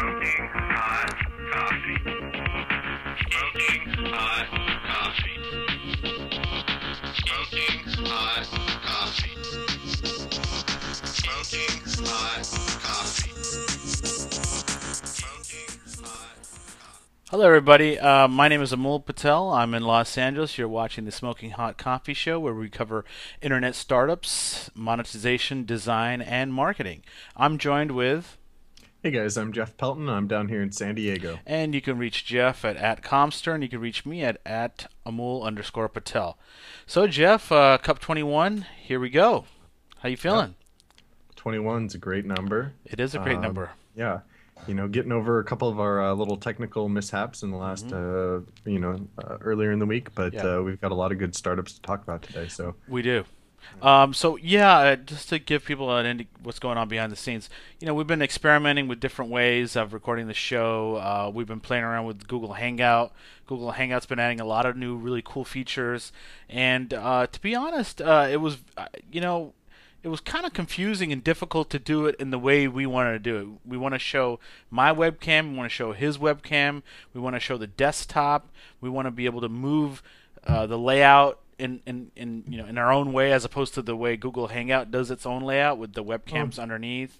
Smoking hot coffee. Smoking hot coffee. Smoking hot coffee. Smoking hot coffee. Smoking hot coffee. Hello, everybody. My name is Amol Patel. I'm in Los Angeles. You're watching the Smoking Hot Coffee Show, where we cover internet startups, monetization, design, and marketing. I'm joined with, Hey guys, I'm Jeff Pelton. I'm down here in San Diego. and you can reach Jeff at @Comster, and you can reach me at Amol_Patel. So, Jeff, Cup 21, here we go. How you feeling? 21's a great number. It is a great number. Yeah, getting over a couple of our little technical mishaps in the last, earlier in the week, but Yeah. we've got a lot of good startups to talk about today. So We do. Just to give people what's going on behind the scenes, we've been experimenting with different ways of recording the show. We've been playing around with Google Hangout. Google Hangout's been adding a lot of new, really cool features. And to be honest, it was kind of confusing and difficult to do it in the way we wanted to do it. We want to show my webcam. We want to show his webcam. We want to show the desktop. We want to be able to move the layout in our own way, as opposed to the way Google Hangout does its own layout with the webcams underneath.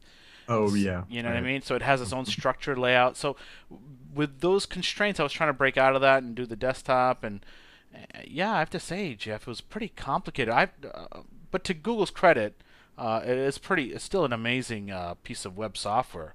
yeah, You know what I mean? So it has its own structured layout. So with those constraints, I was trying to break out of that and do the desktop. And yeah, I have to say, Jeff, it was pretty complicated. But to Google's credit, it's still an amazing piece of web software.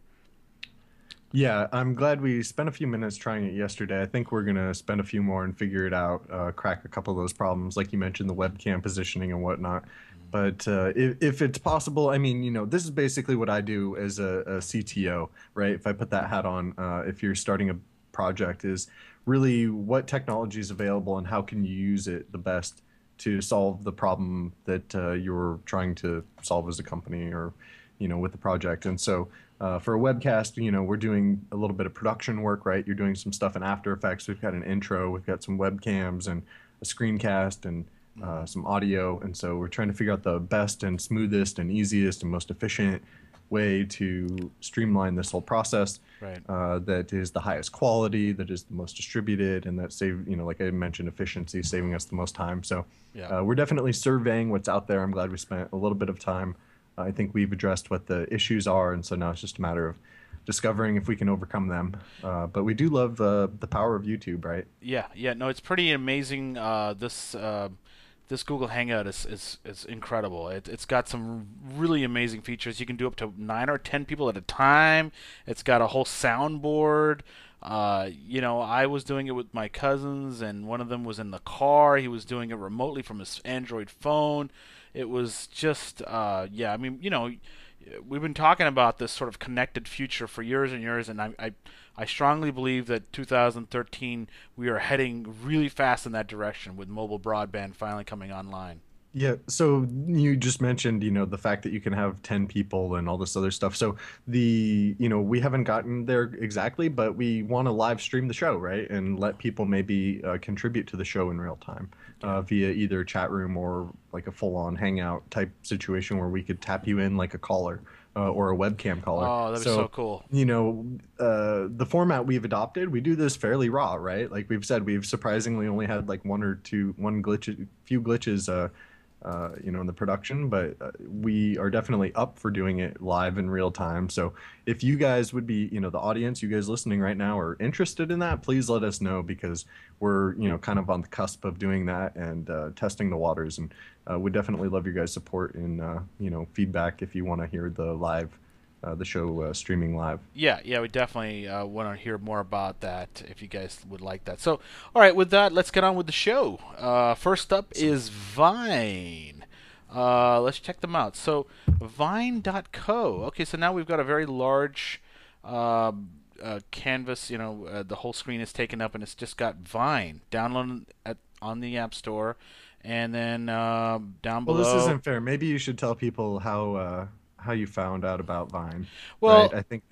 Yeah, I'm glad we spent a few minutes trying it yesterday. I think we're gonna spend a few more and figure it out, crack a couple of those problems, like you mentioned, the webcam positioning and whatnot. But if it's possible, I mean, this is basically what I do as a CTO, right? If I put that hat on, if you're starting a project, is really what technology is available and how can you use it the best to solve the problem that you're trying to solve as a company or, with the project. And so for a webcast, we're doing a little bit of production work, right? You're doing some stuff in After Effects. We've got an intro, we've got some webcams and a screencast and some audio. And so we're trying to figure out the best and smoothest and easiest and most efficient way to streamline this whole process. Right. That is the highest quality, that is the most distributed, and that like I mentioned, efficiency, saving us the most time. So Yeah. we're definitely surveying what's out there. I'm glad we spent a little bit of time. I think we've addressed what the issues are, and so now it's just a matter of discovering if we can overcome them. But we do love the power of YouTube, right? Yeah. No, it's pretty amazing. This Google Hangout is incredible. It's got some really amazing features. You can do up to 9 or 10 people at a time. It's got a whole soundboard. I was doing it with my cousins, and one of them was in the car. He was doing it remotely from his Android phone. It was just, yeah. I mean, we've been talking about this sort of connected future for years and years, and I strongly believe that 2013 we are heading really fast in that direction with mobile broadband finally coming online. Yeah, so you just mentioned, the fact that you can have 10 people and all this other stuff. So we haven't gotten there exactly, but we want to live stream the show, right? And let people maybe contribute to the show in real time via either chat room or like a full-on hangout type situation where we could tap you in like a caller or a webcam caller. Oh, that'd be so cool. The format we've adopted, we do this fairly raw, right? Like we've said, we've surprisingly only had like few glitches in the production, but we are definitely up for doing it live in real time. So if you guys would be, the audience, you guys listening right now are interested in that, please let us know, because we're, kind of on the cusp of doing that and testing the waters, and would definitely love your guys' support and, feedback if you want to hear the show streaming live. Yeah, we definitely want to hear more about that if you guys would like that. So, all right, with that, let's get on with the show. First up is Vine. Let's check them out. So, Vine.co. Okay, so now we've got a very large canvas. The whole screen is taken up, and it's just got Vine. Download on the App Store, and then down below. Well, this isn't fair. Maybe you should tell people how you found out about Vine. Well, right? I think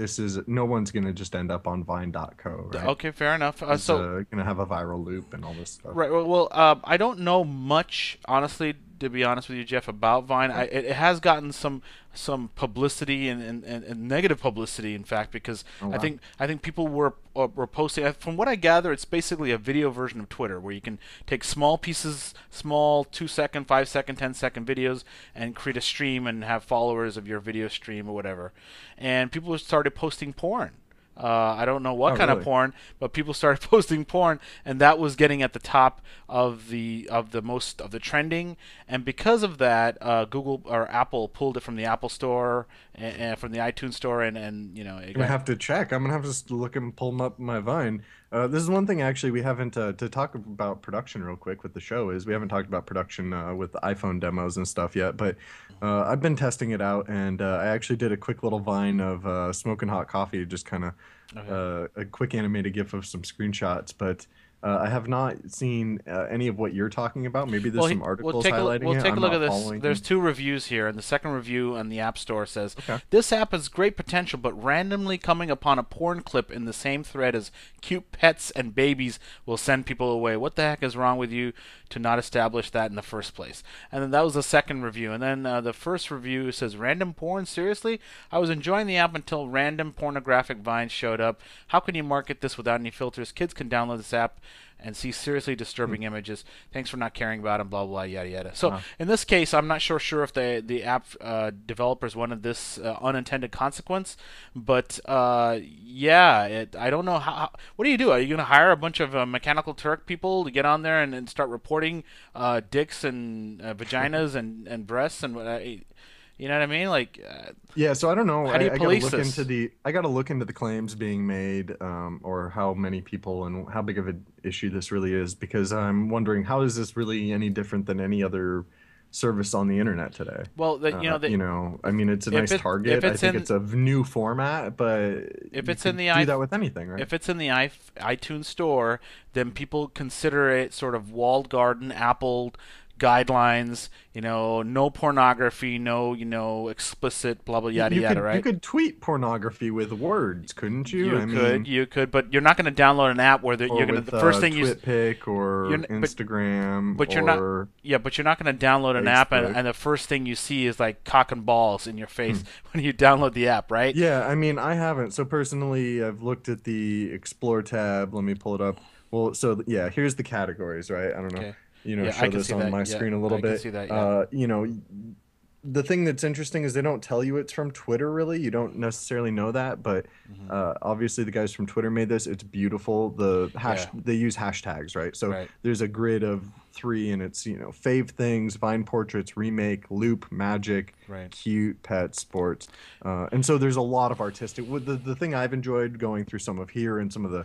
no one's going to just end up on Vine.co, right? Okay, fair enough. It's going to have a viral loop and all this stuff. Right. Well, I don't know much, honestly, to be honest with you, Jeff, about Vine. It has gotten some publicity and negative publicity, in fact, because Oh, I wow. think people were posting. From what I gather, it's basically a video version of Twitter, where you can take small pieces, small 2-second, 5-second, 10-second videos, and create a stream and have followers of your video stream or whatever. And people started posting porn. I don't know what Oh, kind of really? porn, but people started posting porn, and that was getting at the top of the most of the trending. And because of that, Google or Apple pulled it from the Apple Store and from the iTunes Store, and it I'm gonna got. have to check. I'm gonna have to look and pull 'em up my Vine. This is one thing actually we haven't to talk about production real quick with the show is we haven't talked about production with the iPhone demos and stuff yet. But I've been testing it out, and I actually did a quick little Vine of smoking hot coffee, just kind of Okay. a quick animated GIF of some screenshots. But I have not seen any of what you're talking about. Maybe there's Well, some articles highlighting we'll it. take a I'm look at not this. following There's him. 2 reviews here, and the second review on the App Store says Okay. this app has great potential, but randomly coming upon a porn clip in the same thread as cute pets and babies will send people away. What the heck is wrong with you to not establish that in the first place? And then that was the second review, and then the first review says random porn. Seriously, I was enjoying the app until random pornographic vines showed up. How can you market this without any filters? Kids can download this app and see seriously disturbing images. Thanks for not caring about them, blah, blah, yada, yada. So Wow. in this case, I'm not sure if the app developers wanted this unintended consequence, but yeah, I don't know what do you do? Are you going to hire a bunch of Mechanical Turk people to get on there and start reporting dicks and vaginas and breasts and you know what I mean? Like, Yeah, so I don't know. how do you I gotta police look this? into I gotta look into the claims being made, or how many people and how big of an issue this really is, because I'm wondering how is this really any different than any other service on the internet today? Well, I mean, it's a if nice if target. I it's think in it's a new format, but if you it's in could the do that with anything, right? if it's in the iTunes store, then people consider it sort of walled garden, Apple guidelines. No pornography, no explicit, blah blah yada yada, You right? could tweet pornography with words, couldn't you? I mean, You could, but you're not going to download an app where or you're going to with the first thing TwitPic you're or Instagram but you're not or yeah, but you're not going to download an app Facebook. and the first thing you see is like cock and balls in your face when you download the app, right? Yeah, I mean, I haven't. So personally, I've looked at the Explore tab. Let me pull it up. Well, yeah, here's the categories, right? I don't know, Okay. Yeah, I show can this see on that. my Yeah, screen a little I can bit. see that. Yeah. The thing that's interesting is they don't tell you it's from Twitter, really. You don't necessarily know that, but Hmm. obviously the guys from Twitter made this. It's beautiful. Yeah. They use hashtags, right? So Right. there's a grid of 3, and it's fave things, Vine portraits, remake, loop, magic, Right. cute, pet, sports, and so there's a lot of artistic. The thing I've enjoyed going through some of here and some of the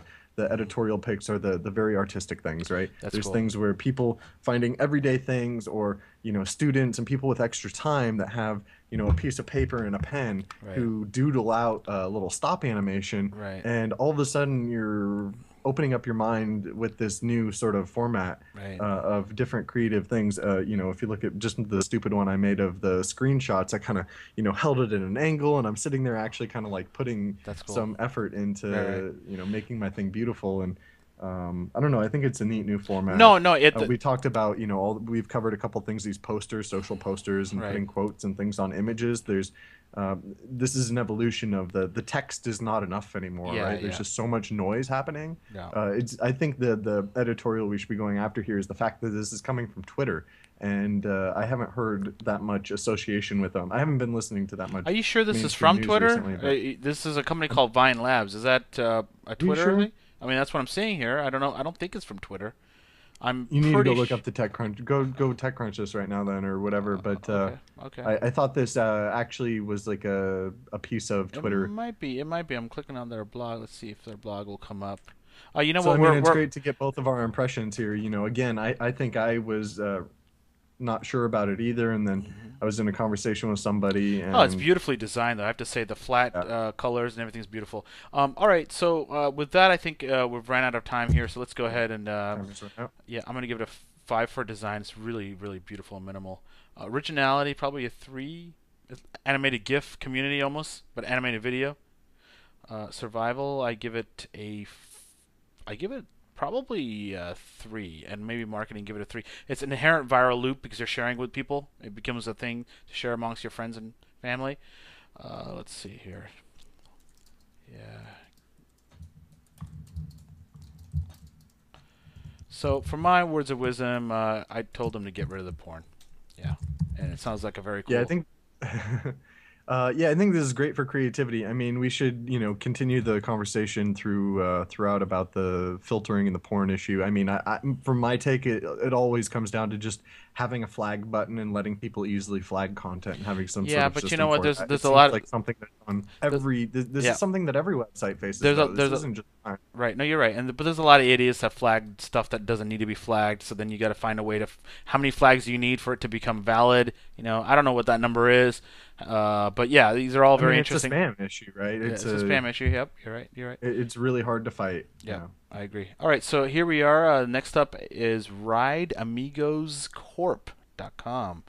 editorial picks are the very artistic things, right? That's There's cool. things where people finding everyday things, or students and people with extra time that have a piece of paper and a pen Right. who doodle out a little stop animation, Right. and all of a sudden you're opening up your mind with this new sort of format Right. of different creative things. If you look at just the stupid one I made of the screenshots, I kind of held it at an angle, and I'm sitting there actually kind of like putting That's cool. some effort into Right. making my thing beautiful. And I don't know, I think it's a neat new format. No, We talked about we've covered a couple things, these posters, social posters, and Right. putting quotes and things on images. There's this is an evolution of the text is not enough anymore, Yeah, right? There's yeah. just so much noise happening. Yeah. I think the editorial we should be going after here is the fact that this is coming from Twitter, and I haven't heard that much association with them. I haven't been listening to that much. Are you sure this is mainstream from news Twitter? recently, but- This is a company called Vine Labs. Is that a Twitter sure? thing? I mean, that's what I'm seeing here. I don't know. I don't think it's from Twitter. I'm You need to pretty go look up the TechCrunch. Go TechCrunch this right now then, or whatever. But okay. I thought this actually was like a piece of Twitter. It might be. It might be. I'm clicking on their blog. Let's see if their blog will come up. You know So what? I mean, it's great to get both of our impressions here. Again, I think I was not sure about it either, and then I was in a conversation with somebody. And Oh, it's beautifully designed, though. I have to say the flat Yeah. colors and everything's beautiful. All right, so with that, I think we've ran out of time here. So let's go ahead and yeah, I'm gonna give it a 5 for design. It's really, really beautiful and minimal. Originality, probably a 3. Animated GIF community almost, but animated video. Survival, I give it probably 3, and maybe marketing give it a 3. It's an inherent viral loop because you're sharing with people. It becomes a thing to share amongst your friends and family. Let's see here. Yeah. So, for my words of wisdom, I told them to get rid of the porn. Yeah, and it sounds like a very cool. Yeah, I think yeah, I think this is great for creativity. I mean, we should, continue the conversation throughout about the filtering and the porn issue. I mean, from my take, it always comes down to just having a flag button and letting people easily flag content and having some Yeah, sort of but you system know what? for There's that. there's It a seems lot. like something that's on There's- every. This yeah, is something that every website faces. there's a Though. there's This a isn't just mine. right. No, you're right. But there's a lot of idiots that flag stuff that doesn't need to be flagged. So then you got to find a way to. How many flags do you need for it to become valid? I don't know what that number is. But yeah, these are all I very mean, interesting. it's a spam issue, right? Yeah, it's a spam issue. Yep, you're right. You're right. It's really hard to fight. Yeah, I agree. All right, so here we are. Next up is RideAmigosCorp.com.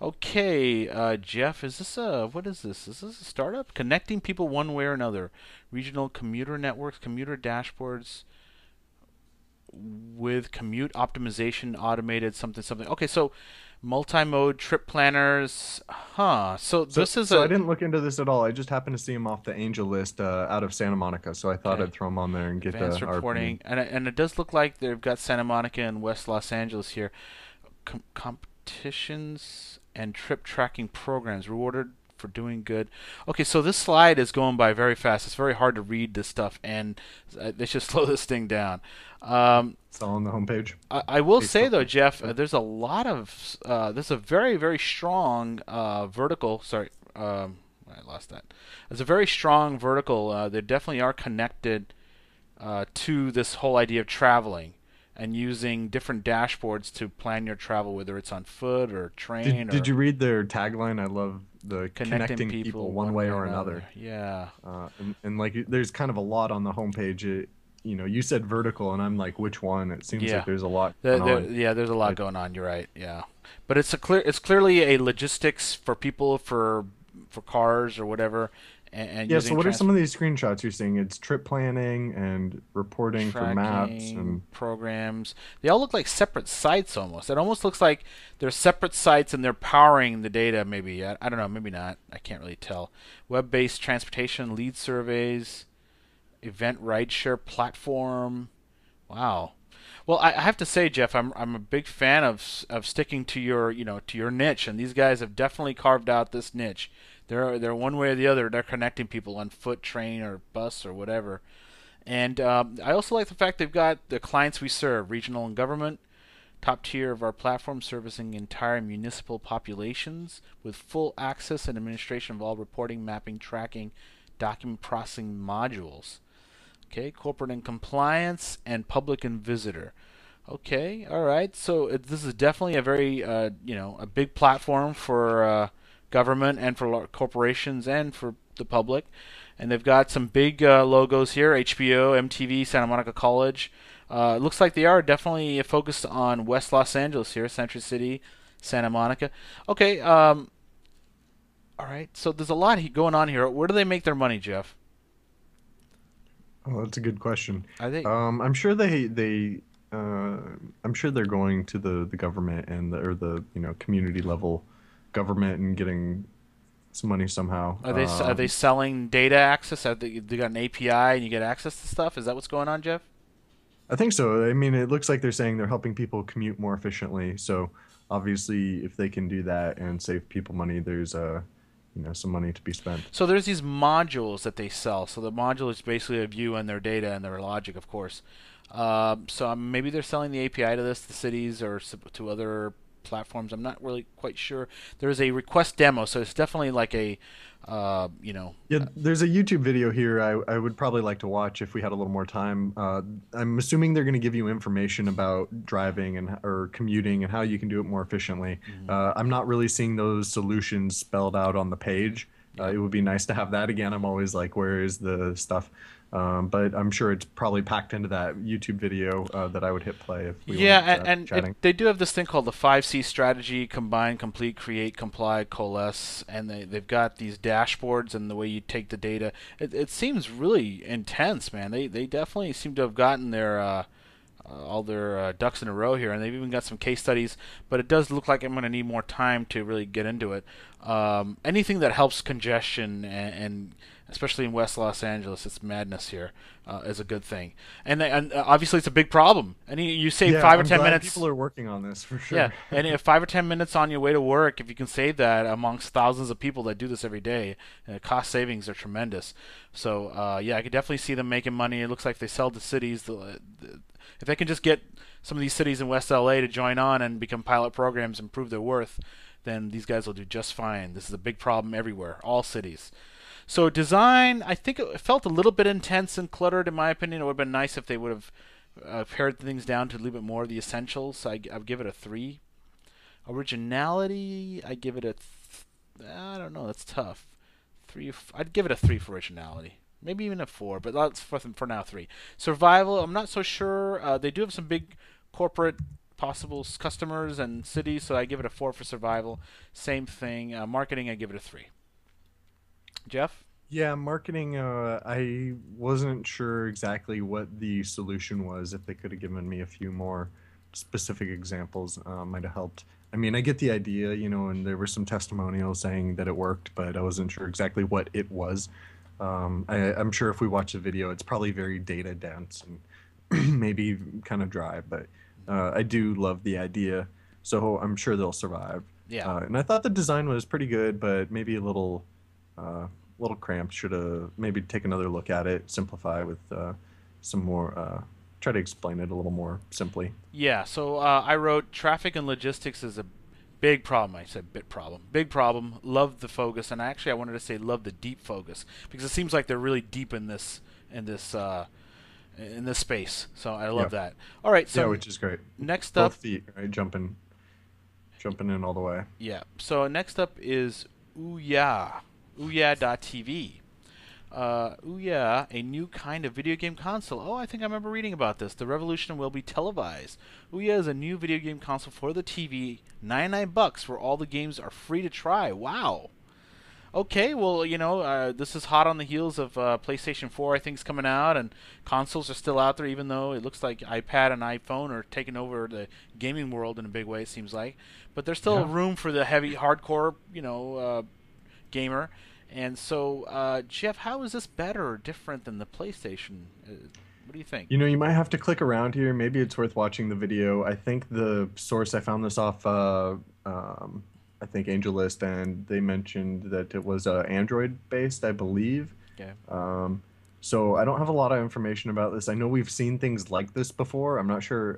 Okay, Jeff, what is this? Is this a startup? Connecting people one way or another. Regional commuter networks, commuter dashboards with commute optimization, automated something. Okay, so multi-mode trip planners. Huh. So this is I didn't look into this at all. I just happened to see him off the Angel list out of Santa Monica, so I thought Okay. I'd throw him on there and get Advanced our reporting, opinion. and it does look like they've got Santa Monica and West Los Angeles here. Competitions and trip tracking programs rewarded for doing good. Okay, so this slide is going by very fast. It's very hard to read this stuff, and they should slow this thing down. It's all on the homepage. I will say Facebook. though, Jeff, there's a lot of there's a very very strong vertical. Sorry, I lost that. There's a very strong vertical. They definitely are connected to this whole idea of traveling and using different dashboards to plan your travel, whether it's on foot or train Did or you read their tagline? I love the connecting people one way or another. Yeah. And like, there's kind of a lot on the homepage. You said vertical, and I'm like, which one? It seems Yeah. like there's a lot going on. Yeah, there's a lot going on. You're right. Yeah, but it's clearly a logistics for people for cars or whatever, and Yeah. using So what are some of these screenshots you're seeing? It's trip planning and reporting for maps tracking and programs. They all look like separate sites almost. It almost looks like they're separate sites and they're powering the data. Maybe I don't know. Maybe not. I can't really tell. Web-based transportation lead surveys, event rideshare platform. Wow. Well, I have to say, Jeff, I'm a big fan of sticking to your to your niche, and these guys have definitely carved out this niche. They're one way or the other. They're connecting people on foot, train, or bus, or whatever. And I also like the fact they've got the clients we serve, regional and government, top tier of our platform, servicing entire municipal populations with full access and administration of all reporting, mapping, tracking, document processing modules. Okay, corporate and compliance, and public and visitor. Okay, all right. So this is definitely a very, a big platform for government and for corporations and for the public. And they've got some big logos here: HBO, MTV, Santa Monica College. It looks like they are definitely focused on West Los Angeles here, Century City, Santa Monica. Okay, all right. So there's a lot going on here. Where do they make their money, Jeff? Oh, that's a good question. I think. I'm sure I'm sure they're going to the government and the community level government and getting some money somehow. Are they selling data access? They got an API and you get access to stuff? Is that what's going on, Jeff? I think so. I mean, it looks like they're saying they're helping people commute more efficiently. So obviously, if they can do that and save people money, there's some money to be spent. So there's these modules that they sell. So the module is basically a view and their data and their logic, of course. So maybe they're selling the API to this to cities or to other platforms. I'm not really quite sure. There's a request demo, so it's definitely like a Yeah, there's a YouTube video here I would probably like to watch if we had a little more time. I'm assuming they're going to give you information about driving or commuting and how you can do it more efficiently. I'm not really seeing those solutions spelled out on the page. It would be nice to have that again. I'm always like, where is the stuff? But I'm sure it's probably packed into that YouTube video that I would hit play if we were chatting. They do have this thing called the 5C strategy: combine, complete, create, comply, coalesce, and they've got these dashboards and the way you take the data. It seems really intense, man. They definitely seem to have gotten all their ducks in a row here, and they've even got some case studies. But it does look like I'm going to need more time to really get into it. Anything that helps congestion and especially in West Los Angeles, it's madness here, is a good thing. And obviously it's a big problem. And you save Yeah, 5 or I'm 10 glad minutes. people are working on this for sure. Yeah, and if 5 or 10 minutes on your way to work, if you can save that amongst thousands of people that do this every day, cost savings are tremendous. So yeah, I could definitely see them making money. It looks like they sell to cities. If they can just get some of these cities in West LA to join on and become pilot programs and prove their worth, then these guys will do just fine. This is a big problem everywhere, all cities. So design, I think it felt a little bit intense and cluttered in my opinion. It would have been nice if they would have pared things down to a little bit more of the essentials. So I'd give it a 3. Originality, I give it a, I don't know, that's tough. I'd give it a 3 for originality. Maybe even a 4, but that's for now 3. Survival, I'm not so sure. They do have some big corporate possible customers and cities, so I give it a 4 for survival. Same thing. Marketing, I give it a 3. Jeff? Yeah, marketing, I wasn't sure exactly what the solution was. If they could have given me a few more specific examples, might have helped. I mean, I get the idea, and there were some testimonials saying that it worked, but I wasn't sure exactly what it was. I'm sure if we watch the video, it's probably very data dense and maybe kind of dry, but I do love the idea, so I'm sure they'll survive. Yeah. And I thought the design was pretty good, but maybe a little cramped. Should have maybe take another look at it, simplify with some more, try to explain it a little more simply. Yeah, so I wrote traffic and logistics is a big problem. I said big problem. Love the focus, and actually I wanted to say love the deep focus because it seems like they're really deep in this space. So I love that. All right, so yeah, which is great. Next up, both feet, right, jumping in all the way. Yeah. So next up is Ouya, Ouya.tv. Ouya, a new kind of video game console. Oh, I think I remember reading about this. The revolution will be televised. Ouya is a new video game console for the TV, $99, where all the games are free to try. Wow. Okay, well, this is hot on the heels of PlayStation 4, I think, is coming out, and consoles are still out there, even though it looks like iPad and iPhone are taking over the gaming world in a big way, it seems like. But there's still room for the heavy, hardcore, gamer. And so, Jeff, how is this better or different than the PlayStation? What do you think? You might have to click around here. Maybe it's worth watching the video. I think the source, I found this off, I think AngelList, and they mentioned that it was Android-based, I believe. Okay. So I don't have a lot of information about this. I know we've seen things like this before. I'm not sure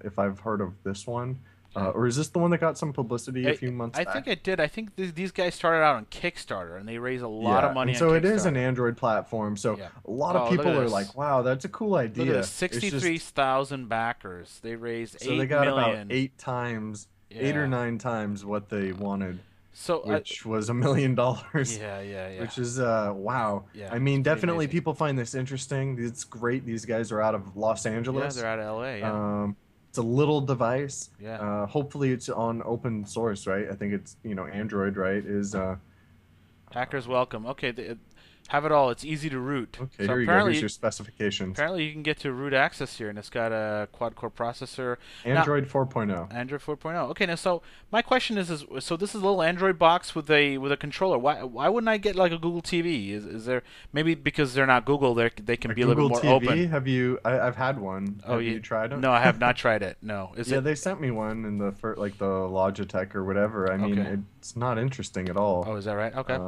if I've heard of this one. Or is this the one that got some publicity a few months back? I think it did. I think these guys started out on Kickstarter, and they raised a lot of money on Kickstarter. So it is an Android platform. So a lot of people are like, wow, that's a cool idea. Look at this, 63,000 backers. They raised $8 million. So they got about 8 times, 8 or 9 times what they wanted. So, which was $1 million. Yeah. Which is wow. Yeah, I mean, definitely amazing. people find this interesting. It's great. These guys are out of Los Angeles. Yeah, they're out of LA. Yeah. It's a little device. Yeah. Hopefully it's on open source, right? I think it's Android, right? Is hackers welcome. Okay, have it all. It's easy to root. Okay, so here you go. Here's your specifications. Apparently you can get to root access here, and it's got a quad-core processor. Android 4.0. Android 4.0. Okay, now so my question is so this is a little Android box with a controller. Why wouldn't I get like a Google TV? Is there maybe because they're not Google, they can be a little bit more TV? open? Have you? I've had one. Oh, have you tried it? No, I have not tried it. No. They sent me one in the like the Logitech or whatever. I mean, it's not interesting at all. Oh, is that right? Okay.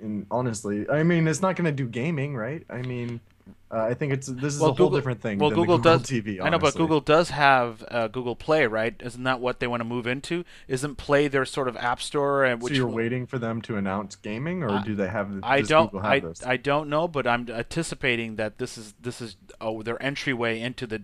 And honestly, I mean, it's not going to do gaming, right? I mean, I think this is a whole different thing than Google the Google does, TV, honestly. I know, but Google does have Google Play, right? Isn't that what they want to move into? Isn't Play their sort of app store? So you're waiting for them to announce gaming, or do they have? Google have this? I don't know, but I'm anticipating that this is their entryway into the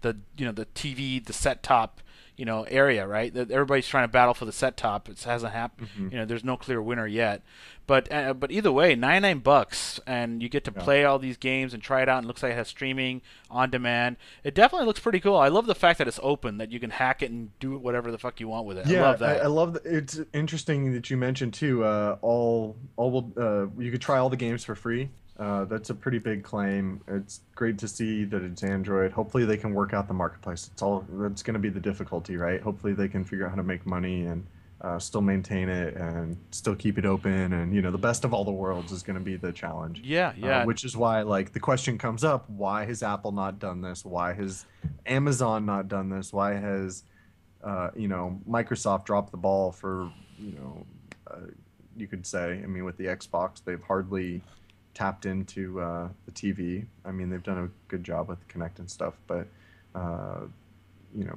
TV, the set top area, right? That everybody's trying to battle for the set top. It hasn't happened. Mm-hmm. There's no clear winner yet. But either way, $99, and you get to play all these games and try it out. And it looks like it has streaming on demand. It definitely looks pretty cool. I love the fact that it's open, that you can hack it and do whatever the fuck you want with it. Yeah, I love that. I love that. It's interesting that you mentioned too. You could try all the games for free. That's a pretty big claim. It's great to see that it's Android. Hopefully, they can work out the marketplace. That's going to be the difficulty, right? Hopefully, they can figure out how to make money and still maintain it and still keep it open. And the best of all the worlds is going to be the challenge. Yeah, yeah. Which is why, like, the question comes up: why has Apple not done this? Why has Amazon not done this? Why has Microsoft dropped the ball for you could say. I mean, with the Xbox, they've hardly tapped into the TV. I mean, they've done a good job with the Kinect and stuff, but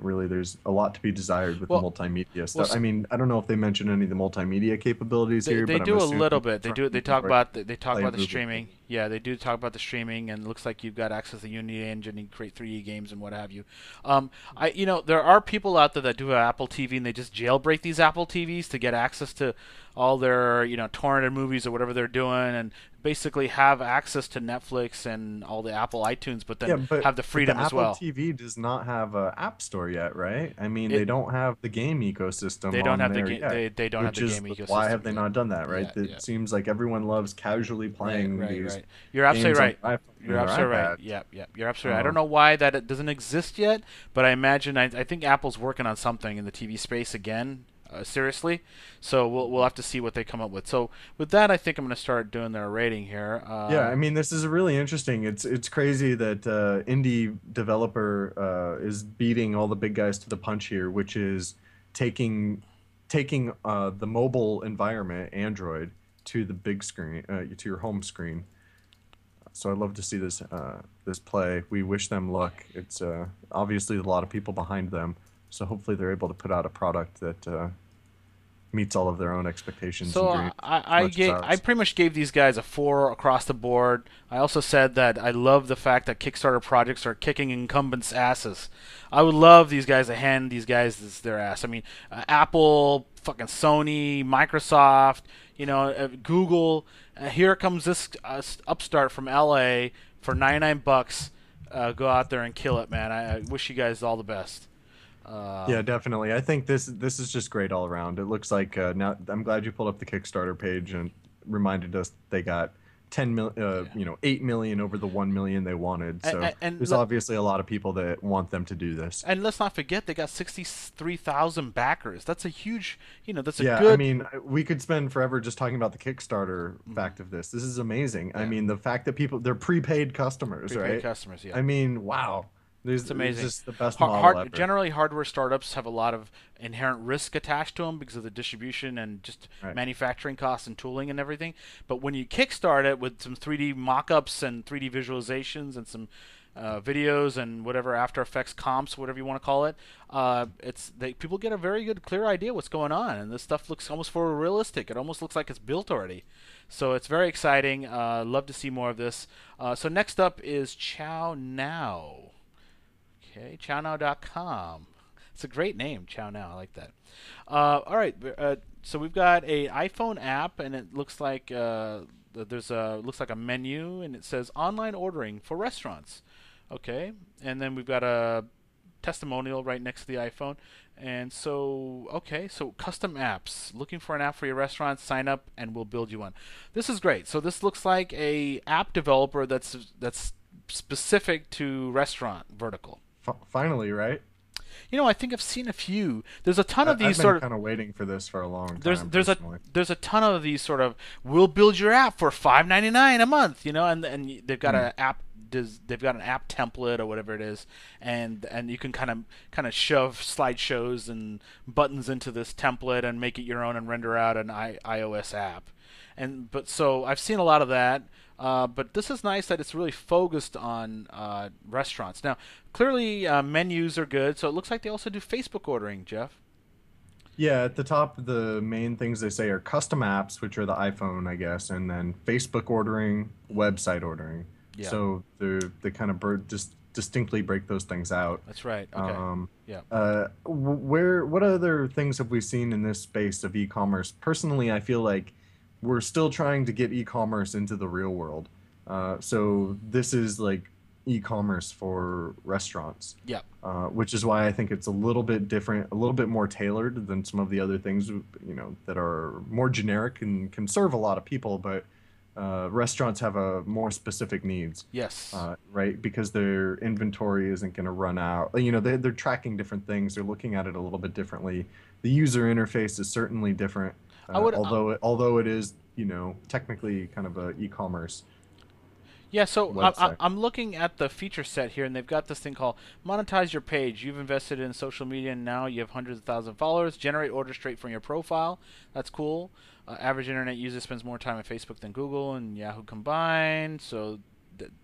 really, there's a lot to be desired with the multimedia stuff. I mean, I don't know if they mentioned any of the multimedia capabilities here, they but do I'm a assuming little bit. They talk about the movie. streaming. Yeah, they do talk about the streaming, and it looks like you've got access to the Unity engine and create 3D games and what have you. There are people out there that do have Apple TV and they just jailbreak these Apple TVs to get access to all their torrented movies or whatever they're doing, and basically have access to Netflix and all the Apple iTunes, but then have the freedom the as well. Apple TV does not have an app store yet, right? I mean, It- they don't have the game ecosystem. They don't on have the there game. yet, They don't have which the is game ecosystem. why have they yet. not done that, right? Yeah, It yeah. seems like everyone loves casually playing these. Right. You're absolutely games on right. their iPhone You're and their absolutely right. iPad. Yep. You're absolutely right. I don't know why that it doesn't exist yet, but I imagine I think Apple's working on something in the TV space again. Seriously, so we'll have to see what they come up with. So with that, I think I'm going to start doing their rating here. Yeah, I mean, this is really interesting. It's crazy that indie developer is beating all the big guys to the punch here, which is taking the mobile environment, Android, to the big screen, to your home screen. So I'd love to see this play. We wish them luck. It's obviously a lot of people behind them, so hopefully they're able to put out a product that meets all of their own expectations So and dreams. I pretty much gave these guys a 4 across the board. I also said that I love the fact that Kickstarter projects are kicking incumbents' asses. I would love these guys to hand these guys their ass. I mean, Apple, fucking Sony, Microsoft, Google. Here comes this upstart from LA for $99. Go out there and kill it, man. I wish you guys all the best. Yeah, definitely. I think this is just great all around. It looks like now I'm glad you pulled up the Kickstarter page and reminded us they got 8 million over the 1 million they wanted. So And there's obviously a lot of people that want them to do this. And let's not forget they got 63,000 backers. That's a huge, that's a Yeah, good. I mean, we could spend forever just talking about the Kickstarter fact of this. This is amazing. I mean, the fact that they're prepaid customers, right? Customers, yeah. I mean, wow. It's amazing. It's just the best model ever. Generally, hardware startups have a lot of inherent risk attached to them because of the distribution and just manufacturing costs and tooling and everything. But when you kickstart it with some 3D mock-ups and 3D visualizations and some videos and whatever After Effects comps, whatever you want to call it, people get a very good, clear idea what's going on, and this stuff looks almost photorealistic. It almost looks like it's built already. So it's very exciting. Love to see more of this. So next up is Chow Now. Okay, chownow.com. It's a great name, Chow Now. I like that. All right, so we've got a iPhone app, and it looks like looks like a menu, and it says online ordering for restaurants. Okay, and then we've got a testimonial right next to the iPhone. And so custom apps. Looking for an app for your restaurant? Sign up, and we'll build you one. This is great. So this looks like a app developer that's specific to restaurant vertical. Finally, right? I think I've seen a few. There's a ton of these I've been kind of waiting for this for a long time. There's a ton of these sort of we'll build your app for $5.99 a month, and they've got an app. They've got an app template or whatever it is, and you can kind of shove slideshows and buttons into this template and make it your own and render out an iOS app. So I've seen a lot of that. But this is nice that it's really focused on restaurants. Now, clearly menus are good, so it looks like they also do Facebook ordering, Jeff. Yeah, at the top, the main things they say are custom apps, which are the iPhone, I guess, and then Facebook ordering, website ordering. Yeah. So they kind of just distinctly break those things out. That's right. Okay. What other things have we seen in this space of e-commerce? Personally, I feel like we're still trying to get e-commerce into the real world. So this is like e-commerce for restaurants. Yeah. Which is why I think it's a little bit different, a little bit more tailored than some of the other things, that are more generic and can serve a lot of people, but restaurants have a more specific needs. Yes. Right? Because their inventory isn't going to run out. You know, they're tracking different things. They're looking at it a little bit differently. The user interface is certainly different, I would. although it is, you know, technically kind of a e-commerce Yeah, so website. I'm looking at the feature set here, and they've got this thing called monetize your page. You've invested in social media, and now you have hundreds of thousands of followers. Generate orders straight from your profile. That's cool. Average internet user spends more time on Facebook than Google and Yahoo combined. So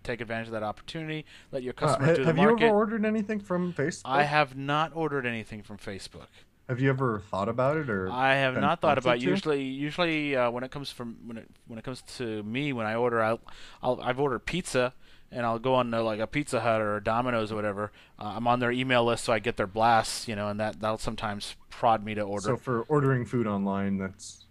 take advantage of that opportunity. Let your customers do the Have you ever market. ordered anything from I Facebook? have not ordered anything from Facebook. Have you ever thought about it or I have been not thought about prompted it. to? Usually when it comes from when it comes to me when I order, I've ordered pizza and I'll go on to like a Pizza Hut or a Domino's or whatever. I'm on their email list so I get their blasts, you know, and that'll sometimes prod me to So order. for ordering food online, that's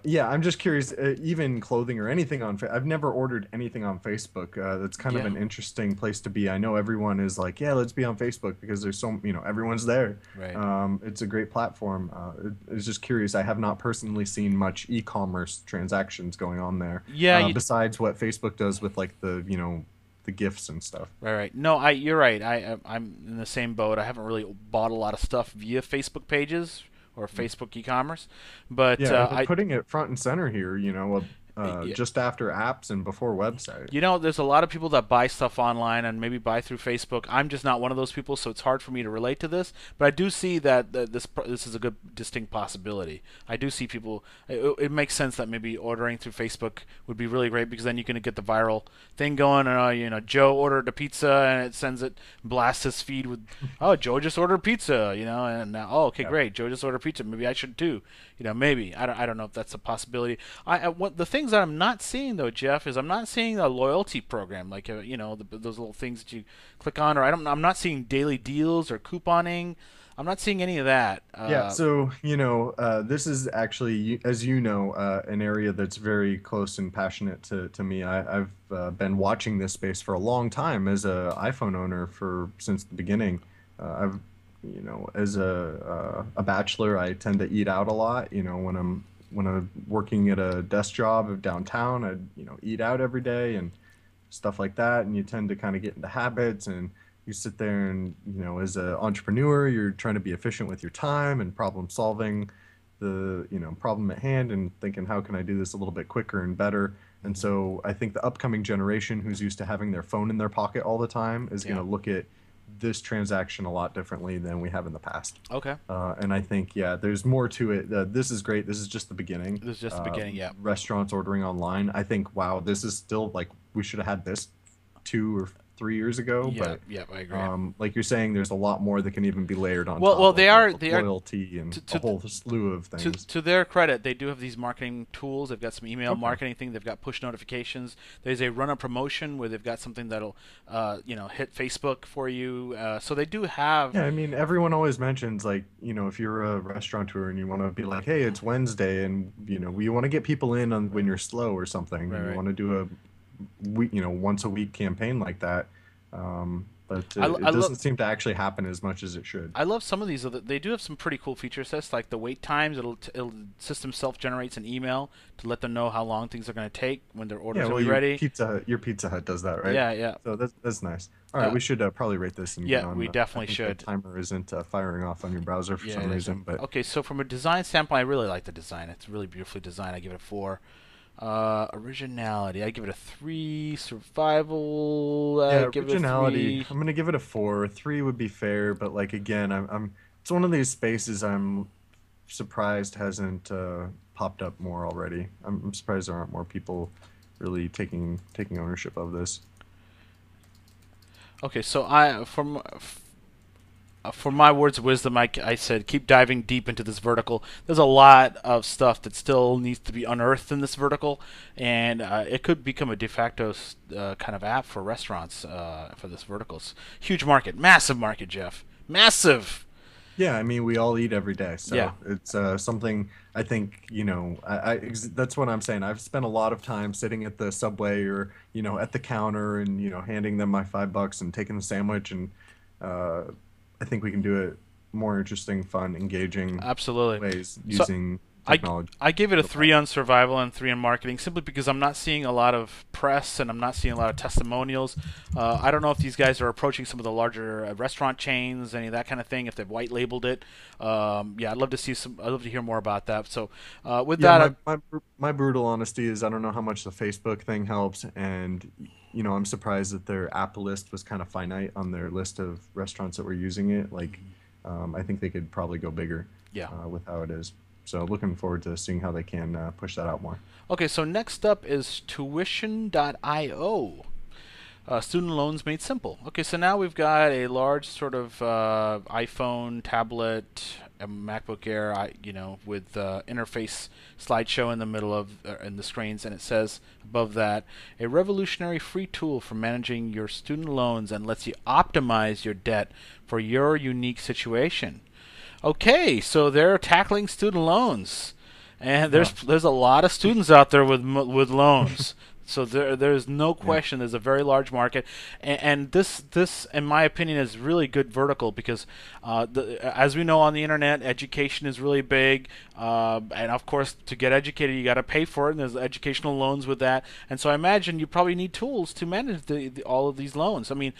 yeah. I'm just curious. Even clothing or anything on, I've never ordered anything on Facebook. That's kind of Yeah, an interesting place to be. I know everyone is like, yeah, let's be on Facebook because there's so, you know, everyone's there. right. It's a great platform. I was just curious. I have not personally seen much e-commerce transactions going on there, Yeah, besides what Facebook does with like the, you know, the gifts and stuff. right. No, you're right. I'm in the same boat. I haven't really bought a lot of stuff via Facebook pages or Facebook e-commerce, but Yeah, and they're putting it front and center here, you know, I just after apps and before website. You know, there's a lot of people that buy stuff online and maybe buy through Facebook. I'm just not one of those people, so it's hard for me to relate to this. But I do see that this is a good distinct possibility. I do see people. It makes sense that maybe ordering through Facebook would be really great because then you can get the viral thing going. And you know, Joe ordered a pizza and it sends it, blasts his feed with, oh, Joe just ordered pizza. You know, and now, oh, okay, Yeah. great, Joe just ordered pizza. Maybe I should too. You know, maybe I don't know if that's a possibility. What the things that I'm not seeing though, Jeff, is I'm not seeing a loyalty program like you know those little things that you click on, or I'm not seeing daily deals or couponing. I'm not seeing any of that. Yeah, so you know, this is actually, as you know, an area that's very close and passionate to me. I've been watching this space for a long time as a iPhone owner for since the beginning. I've, you know, as a bachelor, I tend to eat out a lot. You know, when I'm working at a desk job downtown, I, you know, eat out every day and stuff like that, and you tend to kind of get into habits and you sit there and, you know, as an entrepreneur, you're trying to be efficient with your time and problem solving the, you know, problem at hand and thinking, how can I do this a little bit quicker and better? And so I think the upcoming generation who's used to having their phone in their pocket all the time is going Yeah. to look at this transaction a lot differently than we have in the past. Okay. And I think, yeah, there's more to it. This is great. This is just the beginning. This is just the beginning. Yeah. Restaurants ordering online. I think, wow, this is still like we should have had this 2 or 3 years ago. Yeah. But Yeah. I agree. like you're saying, there's a lot more that can even be layered on Well, top well, of they the are loyalty and to a whole slew of to things. to their credit, they do have these marketing tools. They've got some email Okay. marketing thing. They've got push notifications. There's a run a promotion where they've got something that'll, you know, hit Facebook for you. So they do have. Yeah, I mean, everyone always mentions like, you know, if you're a restaurateur and you want to be like, hey, it's Wednesday, and you know, we want to get people in on when you're slow or something, Right, and you right. want to do a week, you know, once a week campaign like that. But I, it I love. doesn't seem to actually happen as much as it should. I love some of these. They do have some pretty cool feature sets, like the wait times. It'll system self generates an email to let them know how long things are going to take when their orders Yeah, well, will be ready. Your Pizza Hut does that, right? Yeah, yeah, So that's nice. All right, Uh, we should probably rate this and get yeah. on. We I definitely think should. the timer isn't firing off on your browser for Yeah, some it is. reason, but Okay, so from a design standpoint, I really like the design. It's really beautifully designed. I give it a 4. Originality, I give it a 3. Survival, yeah, I give it a originality. 3. I'm gonna give it a 4. 3 would be fair, but like again, I'm. It's one of these spaces I'm surprised hasn't popped up more already. I'm surprised there aren't more people really taking ownership of this. Okay, so for my words of wisdom, I said keep diving deep into this vertical. There's a lot of stuff that still needs to be unearthed in this vertical, and it could become a de facto kind of app for restaurants for this vertical. It's huge market, massive market, Jeff, massive. Yeah, I mean, we all eat every day, so Yeah. it's something I think, you know, that's what I'm saying. I've spent a lot of time sitting at the subway or, you know, at the counter and, you know, handing them my $5 and taking the sandwich, and I think we can do it more interesting, fun, engaging Absolutely. ways So using I, technology. I give it a 3 on survival and 3 on marketing simply because I'm not seeing a lot of press and I'm not seeing a lot of testimonials. I don't know if these guys are approaching some of the larger restaurant chains, any of that kind of thing. If they've white labeled it, yeah, I'd love to see some. I'd love to hear more about that. So, with Yeah, that, my brutal honesty is I don't know how much the Facebook thing helps, and I'm surprised that their app list was kind of finite on their list of restaurants that were using it. Like, I think they could probably go bigger yeah. with how it is. So looking forward to seeing how they can push that out more. Okay, so next up is tuition.io. Student loans made simple. Okay, so now we've got a large sort of iPhone, tablet, a MacBook Air, with interface slideshow in the middle of in the screens, and it says above that, a revolutionary free tool for managing your student loans and lets you optimize your debt for your unique situation. Okay, so they're tackling student loans, and there's a lot of students out there with loans. So there's no question there's a very large market, and this in my opinion is really good vertical because as we know on the internet, education is really big, and of course to get educated you got to pay for it, and there's educational loans with that, and so I imagine you probably need tools to manage all of these loans. I mean,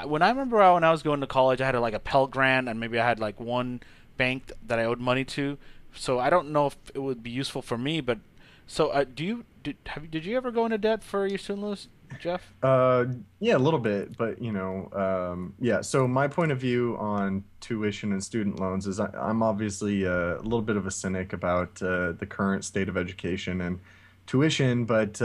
when I remember when I was going to college, I had like a Pell Grant, and maybe I had like one bank that I owed money to, so I don't know if it would be useful for me, but. So, did you ever go into debt for your student loans, Jeff? Yeah, a little bit, but yeah. So my point of view on tuition and student loans is I'm obviously a little bit of a cynic about the current state of education and tuition, but